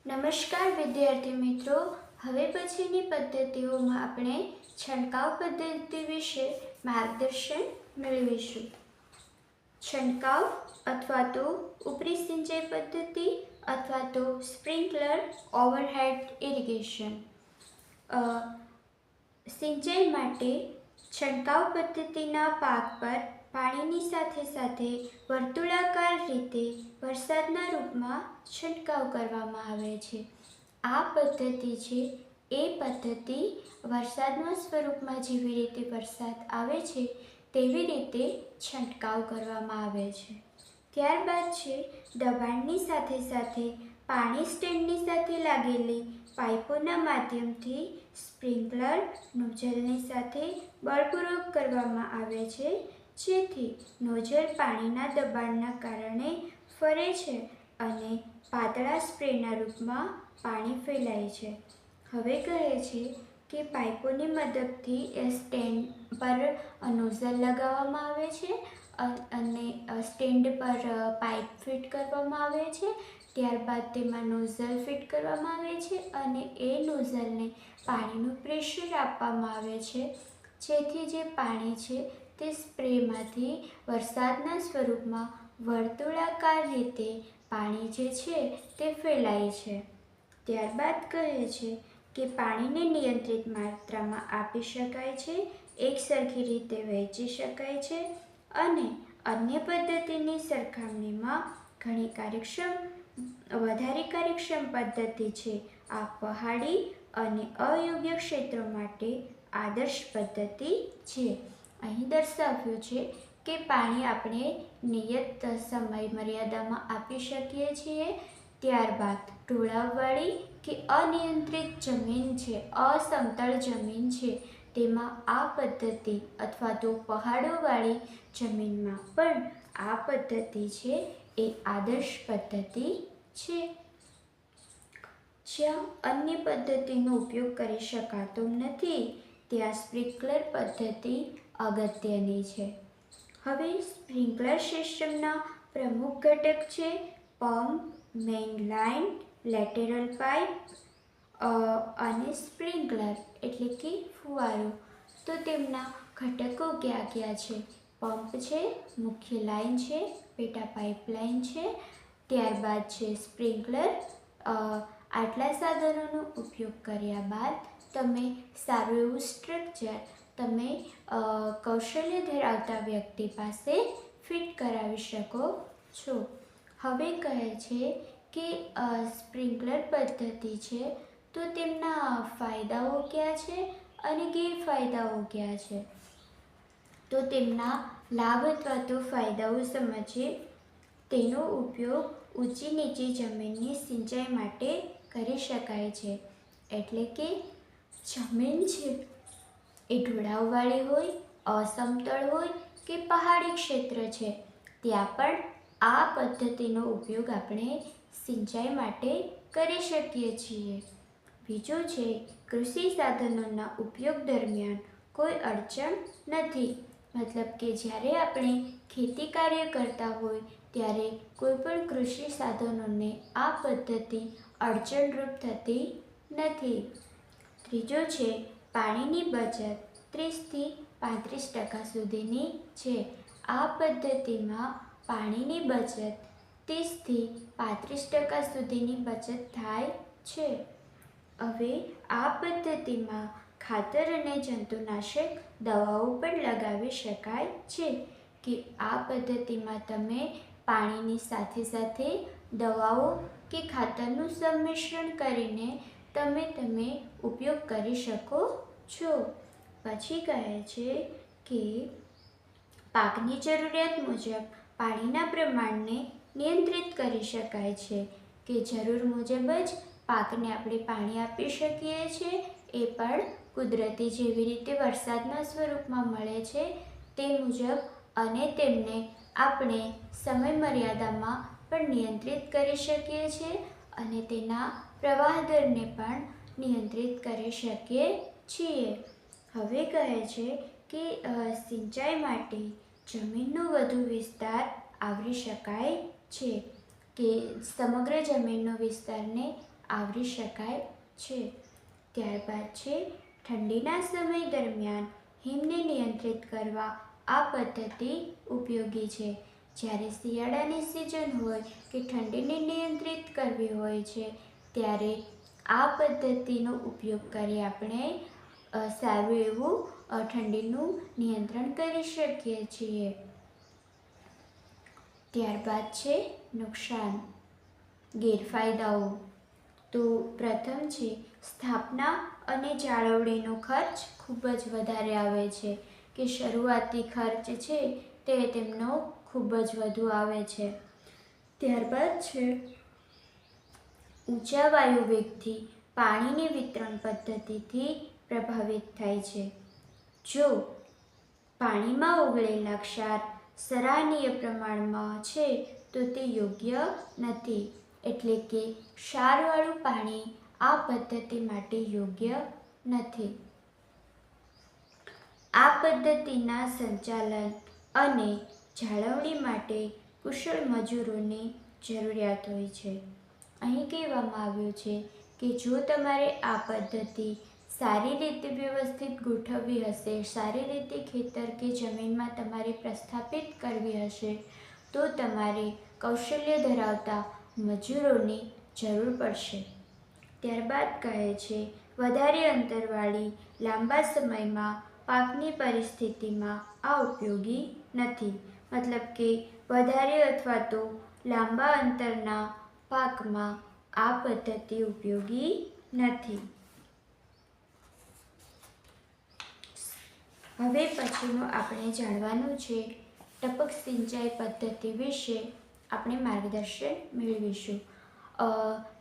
નમસ્કાર વિદ્યાર્થી મિત્રો, હવે પછીની પદ્ધતિઓમાં આપણે છંટકાવ પદ્ધતિ વિશે માર્ગદર્શન મેળવીશું. છંટકાવ અથવા તો ઉપરી સિંચાઈ પદ્ધતિ અથવા તો સ્પ્રિંકલર ઓવરહેડ ઇરિગેશન. સિંચાઈ માટે છંટકાવ પદ્ધતિના પાક પર પાણીની સાથે સાથે વર્તુળાકાર રીતે વરસાદના રૂપમાં છંટકાવ કરવામાં આવે છે. આ પદ્ધતિ છે એ પદ્ધતિ વરસાદના સ્વરૂપમાં જેવી રીતે વરસાદ આવે છે તેવી રીતે છંટકાવ કરવામાં આવે છે. ત્યારબાદ છે દબાણની સાથે સાથે પાણી સ્ટેન્ડની સાથે લાગેલી પાઇપોના માધ્યમથી સ્પ્રિંકલર નોઝલની સાથે બળપૂર્વક કરવામાં આવે છે, જેથી નોઝલ પાણીના દબાણના કારણે ફરે છે અને પાતળા સ્પ્રેના રૂપમાં પાણી ફેલાય છે. હવે કહે છે કે પાઇપોની મદદથી સ્ટેન્ડ પર નોઝલ લગાવવામાં આવે છે અને સ્ટેન્ડ પર પાઇપ ફિટ કરવામાં આવે છે. ત્યારબાદ તેમાં નોઝલ ફિટ કરવામાં આવે છે અને એ નોઝલને પાણીનું પ્રેશર આપવામાં આવે છે, જેથી જે પાણી છે તે સ્પ્રેમાંથી વરસાદના સ્વરૂપમાં વર્તુળાકાર રીતે પાણી જે છે તે ફેલાય છે. ત્યારબાદ કહે છે કે પાણીને નિયંત્રિત માત્રામાં આપી શકાય છે, એકસરખી રીતે વહેંચી શકાય છે અને અન્ય પદ્ધતિની સરખામણીમાં વધારે કાર્યક્ષમ પદ્ધતિ છે. આ પહાડી અને અયોગ્ય ક્ષેત્રો માટે આદર્શ પદ્ધતિ છે. અહીં દર્શાવ્યું છે કે પાણી આપણે નિયત સમય મર્યાદામાં આપી શકીએ છીએ. ત્યારબાદ ઢોળાવવાળી કે અનિયંત્રિત જમીન છે, અસમતળ જમીન છે, તેમાં આ પદ્ધતિ અથવા તો પહાડોવાળી જમીનમાં પણ આ પદ્ધતિ છે એ આદર્શ પદ્ધતિ છે. જ્યાં અન્ય પદ્ધતિનો ઉપયોગ કરી શકાતો નથી ત્યાં સ્પ્રિંકલર પદ્ધતિ અગત્યની છે. હવે સ્પ્રિંકલર સિસ્ટમના પ્રમુખ ઘટક છે પંપ, મેઇન લાઇન, લેટેરલ પાઇપ અને સ્પ્રિંકલર એટલે કે ફુવારો. તો તેમના ઘટકો કયા કયા છે? પંપ છે, મુખ્ય લાઇન છે, પેટા પાઇપલાઇન છે, ત્યારબાદ છે સ્પ્રિંકલર. આટલા સાધનોનો ઉપયોગ કર્યા બાદ તમે સારું એવું સ્ટ્રક્ચર તમે કૌશલ્ય ધરાવતા વ્યક્તિ પાસે ફિટ કરાવી શકો છો. હવે કહે છે કે સ્પ્રિંકલર પદ્ધતિ છે તો તેમના ફાયદાઓ કયા છે અને ગેરફાયદાઓ કયા છે? તો તેમના લાભ અથવા તો ફાયદાઓ સમજીએ. તેનો ઉપયોગ ઊંચી નીચી જમીનની સિંચાઈ માટે કરી શકાય છે. એટલે કે જમીન છે એ ઢોળાવવાળી હોય, અસમતળ હોય કે પહાડી ક્ષેત્ર છે, ત્યાં પણ આ પદ્ધતિનો ઉપયોગ આપણે સિંચાઈ માટે કરી શકીએ છીએ. બીજું છે કૃષિ સાધનોના ઉપયોગ દરમિયાન કોઈ અડચણ નથી. મતલબ કે જ્યારે આપણે ખેતી કાર્ય કરતા હોય ત્યારે કોઈ પણ કૃષિ સાધનોને આ પદ્ધતિ અડચણરૂપ થતી નથી. ત્રીજો છે પાણીની બચત 30થી 35% સુધીની છે. આ પદ્ધતિમાં પાણીની બચત 30થી 35% સુધીની બચત થાય છે. હવે આ પદ્ધતિમાં ખાતર અને જંતુનાશક દવાઓ પણ લગાવી શકાય છે. કે આ પદ્ધતિમાં તમે પાણીની સાથે સાથે દવાઓ કે ખાતરનું સંમિશ્રણ કરીને તમે ઉપયોગ કરી શકો છો. પછી કહે છે કે પાકની જરૂરિયાત મુજબ પાણીના પ્રમાણને નિયંત્રિત કરી શકાય છે. કે જરૂર મુજબ જ પાકને આપણે પાણી આપી શકીએ છીએ. એ પણ કુદરતી જેવી રીતે વરસાદના સ્વરૂપમાં મળે છે તે મુજબ, અને તેમને આપણે સમય મર્યાદામાં પણ નિયંત્રિત કરી શકીએ છીએ અને તેના પ્રવાહ દરને પણ નિયંત્રિત કરી શકીએ છીએ. હવે કહે છે કે સિંચાઈ માટે જમીનનો વધુ વિસ્તાર આવરી શકાય છે. કે સમગ્ર જમીનનો વિસ્તારને આવરી શકાય છે. ત્યારબાદ છે ઠંડીના સમય દરમિયાન હિમને નિયંત્રિત કરવા આ પદ્ધતિ ઉપયોગી છે. જ્યારે શિયાળાની સિઝન હોય કે ઠંડીને નિયંત્રિત કરવી હોય છે ત્યારે આ પદ્ધતિનો ઉપયોગ કરી આપણે સારું એવું ઠંડીનું નિયંત્રણ કરી શકીએ છીએ. ત્યારબાદ છે નુકસાન, ગેરફાયદાઓ. તો પ્રથમ છે સ્થાપના અને જાળવણીનો ખર્ચ ખૂબ જ વધારે આવે છે, કે શરૂઆતી ખર્ચ છે તે તેમનો ખૂબ જ વધુ આવે છે. ત્યારબાદ છે ઊંચા વાયુ વેગથી પાણીની વિતરણ પદ્ધતિથી પ્રભાવિત થાય છે. જો પાણીમાં ઓગળેલા ક્ષાર સરાહનીય પ્રમાણમાં છે તો તે યોગ્ય નથી, એટલે કે ક્ષારવાળું પાણી આ પદ્ધતિ માટે યોગ્ય નથી. આ પદ્ધતિના સંચાલન અને જાળવણી માટે કુશળ મજૂરોની જરૂરિયાત હોય છે. અહીં કહેવામાં આવ્યું છે કે જો તમારે આ પદ્ધતિ સારી રીતે વ્યવસ્થિત ગોઠવવી હશે, સારી રીતે ખેતર કે જમીનમાં તમારે પ્રસ્થાપિત કરવી હશે તો તમારે કૌશલ્ય ધરાવતા મજૂરોની જરૂર પડશે. ત્યારબાદ કહે છે વધારે અંતરવાળી લાંબા સમયમાં પાકની પરિસ્થિતિમાં આ ઉપયોગી નથી. મતલબ કે વધારે અથવા તો લાંબા અંતરના પાકમાં આ પદ્ધતિ ઉપયોગી નથી. હવે પછીનું આપણે જાણવાનું છે ટપક સિંચાઈ પદ્ધતિ વિશે આપણે માર્ગદર્શન મેળવીશું.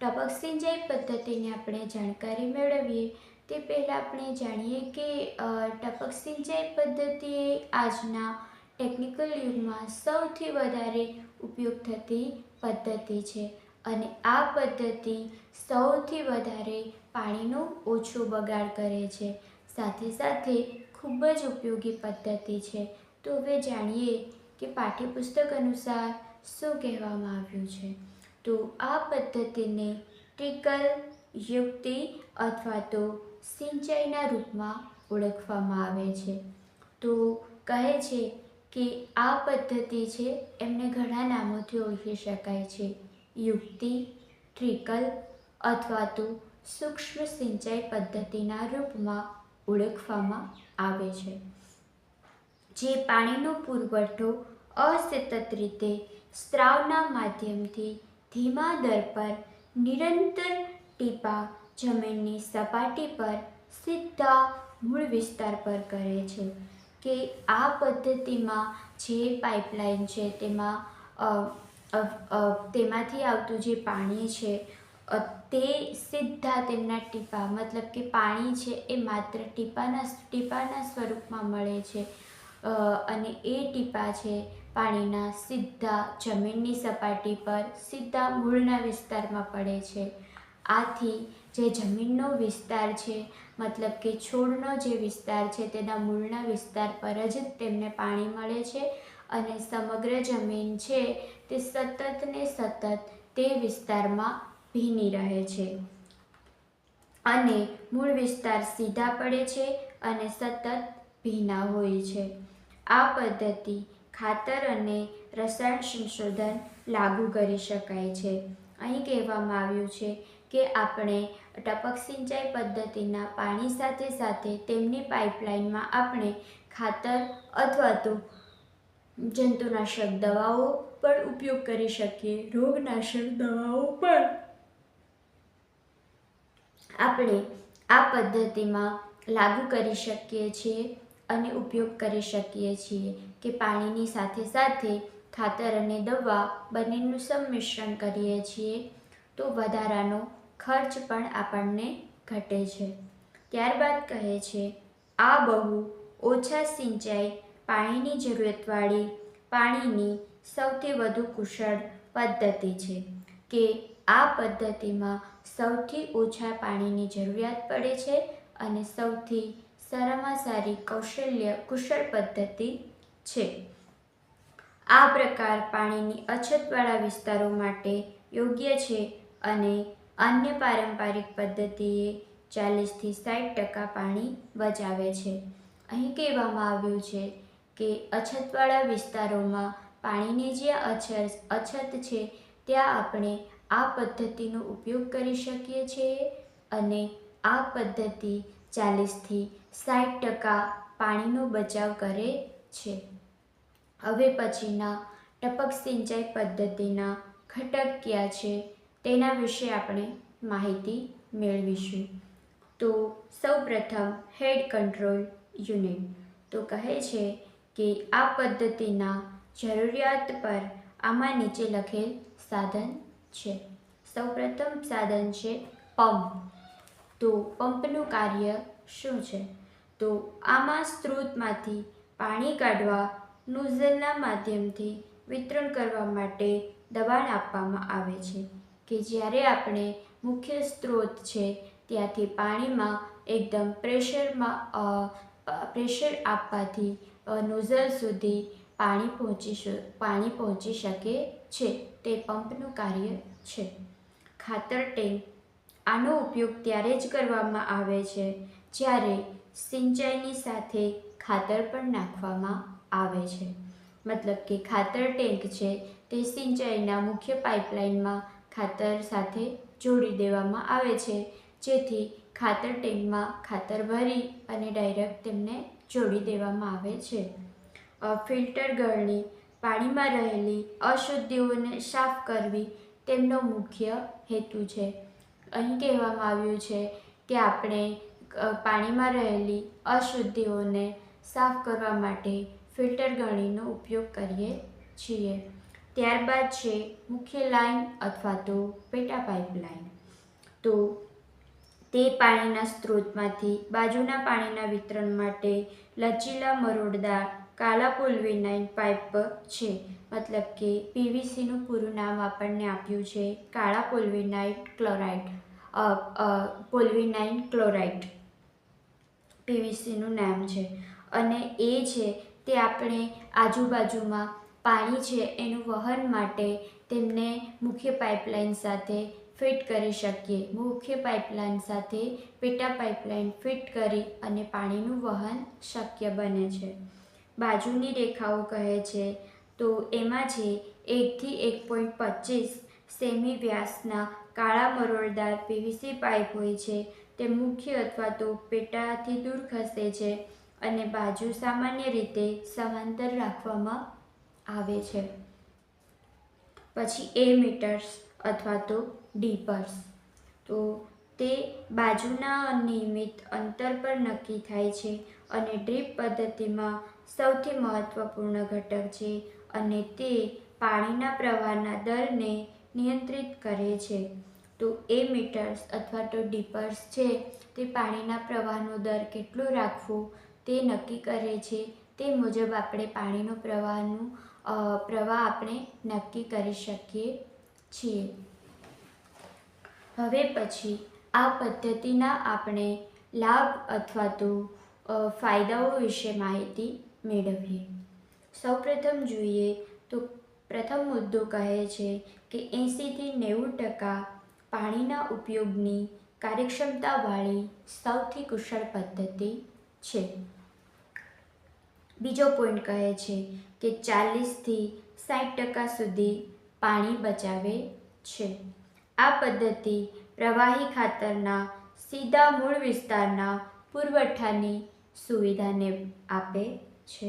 ટપક સિંચાઈ પદ્ધતિની આપણે જાણકારી મેળવીએ તે પહેલાં આપણે જાણીએ કે ટપક સિંચાઈ પદ્ધતિ એ આજના ટેકનિકલ યુગમાં સૌથી વધારે ઉપયોગ થતી પદ્ધતિ છે અને આ પદ્ધતિ સૌથી વધારે પાણીનો ઓછો બગાડ કરે છે. સાથે સાથે ખૂબ જ ઉપયોગી પદ્ધતિ છે. તો હવે જાણીએ કે પાઠ્યપુસ્તક અનુસાર શું કહેવામાં આવ્યું છે. તો આ પદ્ધતિને ટ્રિકલ, યુક્તિ અથવા તો સિંચાઈના રૂપમાં ઓળખવામાં આવે છે. તો કહે છે કે આ પદ્ધતિ છે એમને ઘણા નામોથી ઓળખી શકાય છે. યુક્તિ, ટ્રિકલ અથવા તો સૂક્ષ્મ સિંચાઈ પદ્ધતિના રૂપમાં ઓળખવામાં આવે છે. જે પાણીનો પુરવઠો અસતત રીતે સ્ત્રાવના માધ્યમથી ધીમા દર પર નિરંતર ટીપાં જમીનની સપાટી પર સીધા મૂળ વિસ્તાર પર કરે છે. કે આ પદ્ધતિમાં જે પાઇપલાઇન છે તેમાંથી આવતું જે પાણી છે તે સીધા તેમના ટીપાં, મતલબ કે પાણી છે એ માત્ર ટીપાના સ્વરૂપમાં મળે છે અને એ ટીપાં છે પાણીના સીધા જમીનની સપાટી પર સીધા મૂળના વિસ્તારમાં પડે છે. આથી જે જમીનનો વિસ્તાર છે, મતલબ કે છોડનો જે વિસ્તાર છે તેના મૂળના વિસ્તાર પર જ તેમને પાણી મળે છે અને સમગ્ર જમીન છે તે સતત ને સતત તે વિસ્તારમાં ભીની રહે છે અને મૂળ વિસ્તાર સીધા પડે છે અને સતત ભીના હોય છે. આ પદ્ધતિ ખાતર અને રસાયણ સંશોધન લાગુ કરી શકાય છે. અહીં કહેવામાં આવ્યું છે કે આપણે ટપક સિંચાઈ પદ્ધતિના પાણી સાથે સાથે તેમની પાઇપલાઇનમાં આપણે ખાતર અથવા તો જંતુનાશક દવાઓ પણ ઉપયોગ કરી શકીએ. રોગનાશક દવાઓ પણ આપણે આ પદ્ધતિમાં લાગુ કરી શકીએ છીએ અને ઉપયોગ કરી શકીએ છીએ કે પાણીની સાથે સાથે ખાતર અને દવા બંનેનું સંમિશ્રણ કરીએ છીએ તો વધારાનો ખર્ચ પણ આપણને ઘટે છે. ત્યારબાદ કહે છે આ બહુ ઓછા સિંચાઈ પાણીની જરૂરિયાતવાળી પાણીની સૌથી વધુ કુશળ પદ્ધતિ છે. કે આ પદ્ધતિમાં સૌથી ઓછા પાણીની જરૂરિયાત પડે છે અને સૌથી સારામાં સારી કુશળ પદ્ધતિ છે. આ પ્રકાર પાણીની અછતવાળા વિસ્તારો માટે યોગ્ય છે અને અન્ય પારંપરિક પદ્ધતિએ 40થી 60% પાણી બચાવે છે. અહીં કહેવામાં આવ્યું છે કે અછતવાળા વિસ્તારોમાં પાણીની જ્યાં અછત છે ત્યાં આપણે આ પદ્ધતિનો ઉપયોગ કરી શકીએ છીએ અને આ પદ્ધતિ 40થી 60% પાણીનો બચાવ કરે છે. હવે પછીના ટપક સિંચાઈ પદ્ધતિના ઘટક કયા છે તેના વિશે આપણે માહિતી મેળવીશું. તો સૌપ્રથમ હેડ કંટ્રોલ યુનિટ. તો કહે છે કે આ પદ્ધતિના જરૂરિયાત પર આમાં નીચે લખેલ સાધન છે. સૌપ્રથમ સાધન છે પંપ. તો પંપનું કાર્ય શું છે? તો આમાં સ્ત્રોતમાંથી પાણી કાઢવા નોઝલના માધ્યમથી વિતરણ કરવા માટે દબાણ આપવામાં આવે છે કે જ્યારે આપણે મુખ્ય સ્ત્રોત છે ત્યાંથી પાણીમાં એકદમ પ્રેશર આપવાથી નોઝલ સુધી પાણી પહોંચી શકે છે. તે પંપનું કાર્ય છે. ખાતર ટેન્ક. આનો ઉપયોગ ત્યારે જ કરવામાં આવે છે જ્યારે સિંચાઈની સાથે ખાતર પણ નાખવામાં આવે છે. મતલબ કે ખાતર ટેન્ક છે તે સિંચાઈના મુખ્ય પાઇપલાઇનમાં ખાતર સાથે જોડી દેવામાં આવે છે જેથી ખાતર ટેન્કમાં ખાતર ભરી અને ડાયરેક્ટ તેમને જોડી દેવામાં આવે છે. ફિલ્ટર ગળણી. પાણીમાં રહેલી અશુદ્ધિઓને સાફ કરવી તેમનો મુખ્ય હેતુ છે. અહીં કહેવામાં આવ્યું છે કે આપણે પાણીમાં રહેલી અશુદ્ધિઓને સાફ કરવા માટે ફિલ્ટર ગળણીનો ઉપયોગ કરીએ છીએ. ત્યારબાદ છે મુખ્ય લાઇન અથવા તો પેટા પાઇપલાઇન. તો તે પાણીના સ્ત્રોતમાંથી બાજુના પાણીના વિતરણ માટે લચીલા મરોડદાર કાળા પોલ્વિનાઇલ પાઇપ છે. મતલબ કે પીવીસીનું પૂરું નામ આપણને આપ્યું છે કાળા પોલ્વિનાઇલ ક્લોરાઇડ પીવીસીનું નામ છે. અને એ છે તે આપણે આજુબાજુમાં પાણી છે એનું વહન માટે તેમને મુખ્ય પાઇપલાઇન સાથે ફિટ કરી શકીએ. મુખ્ય પાઇપલાઇન સાથે પેટા પાઇપલાઇન ફિટ કરી અને પાણીનું વહન શક્ય બને છે. બાજુની રેખાઓ કહે છે તો એમાં છે 1 થી 1.25 સેમી વ્યાસના કાળા મરોડદાર પીવીસી પાઇપ હોય છે. તે મુખ્ય અથવા તો પેટાથી દૂર ખસે છે અને બાજુ સામાન્ય રીતે સમાંતર રાખવામાં આવે છે. પછી એમીટર્સ અથવા તો ડીપર્સ. તો તે બાજુના નિયમિત અંતર પર નક્કી થાય છે અને ડ્રીપ પદ્ધતિમાં સૌથી મહત્વપૂર્ણ ઘટક છે અને તે પાણીના પ્રવાહના દરને નિયંત્રિત કરે છે. તો એમીટર્સ અથવા તો ડીપર્સ છે તે પાણીના પ્રવાહનો દર કેટલો રાખવો તે નક્કી કરે છે. તે મુજબ આપણે પાણીનો પ્રવાહ આપણે નક્કી કરી શકીએ છીએ. હવે પછી આ પદ્ધતિના આપણે લાભ અથવા તો ફાયદાઓ વિશે માહિતી મેળવીએ. સૌપ્રથમ જોઈએ તો પ્રથમ મુદ્દો કહે છે કે 80થી 90% પાણીના ઉપયોગની કાર્યક્ષમતાવાળી સૌથી કુશળ પદ્ધતિ છે. બીજો પોઈન્ટ કહે છે કે 40થી 60% સુધી પાણી બચાવે છે. આ પદ્ધતિ પ્રવાહી ખાતરના સીધા મૂળ વિસ્તારના પુરવઠાની સુવિધાને આપે છે.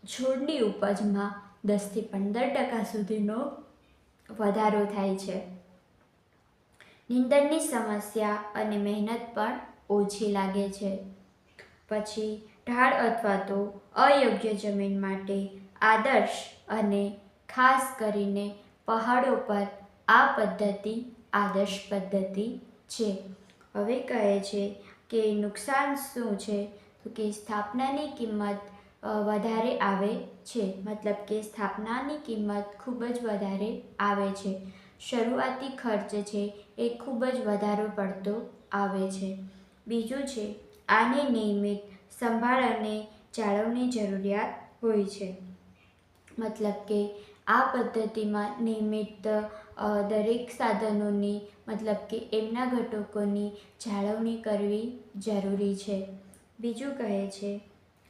છોડની ઉપજમાં 10થી 15% સુધીનો વધારો થાય છે. નીંદણની સમસ્યા અને મહેનત પણ ઓછી લાગે છે. પછી ઢાળ અથવા તો અયોગ્ય જમીન માટે આદર્શ અને ખાસ કરીને પહાડો પર આ પદ્ધતિ આદર્શ પદ્ધતિ છે. હવે કહે છે કે નુકસાન શું છે? તો કે સ્થાપનાની કિંમત વધારે આવે છે. મતલબ કે સ્થાપનાની કિંમત ખૂબ જ વધારે આવે છે. શરૂઆતી ખર્ચ છે એ ખૂબ જ વધારે પડતો આવે છે. બીજું છે આની નિયમિત સંભાળ અને જાળવણી જરૂરિયાત હોય છે. મતલબ કે આ પદ્ધતિમાં નિયમિત દરેક સાધનોની મતલબ કે એમના ઘટકોની જાળવણી કરવી જરૂરી છે. બીજું કહે છે,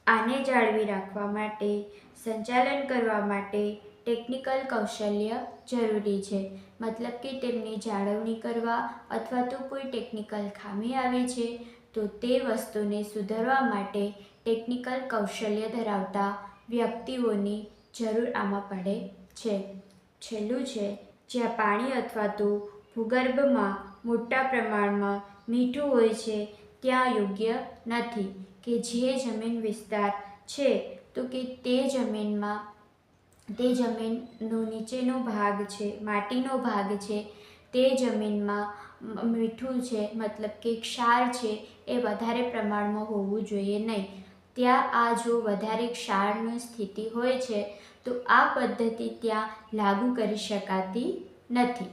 આને જાળવી રાખવા માટે સંચાલન કરવા માટે ટેકનિકલ કૌશલ્ય જરૂરી છે. મતલબ કે તેમની જાળવણી કરવા અથવા તો કોઈ ટેકનિકલ ખામી આવી છે તો તે વસ્તુને સુધારવા માટે ટેકનિકલ કૌશલ્ય ધરાવતા વ્યક્તિઓની જરૂર આમાં પડે છે. છેલ્લું છે, જ્યાં પાણી અથવા તો ભૂગર્ભમાં મોટા પ્રમાણમાં મીઠું હોય છે ત્યાં યોગ્ય નથી કે જે જમીન વિસ્તાર છે તો કે તે જમીનનો નીચેનો ભાગ છે, માટીનો ભાગ છે, તે જમીનમાં મીઠું છે મતલબ કે ક્ષાર છે એ વધારે પ્રમાણમાં હોવું જોઈએ નહીં. ત્યાં આ જો વધારે ક્ષારની સ્થિતિ હોય છે તો આ પદ્ધતિ ત્યાં લાગુ કરી શકાતી નથી.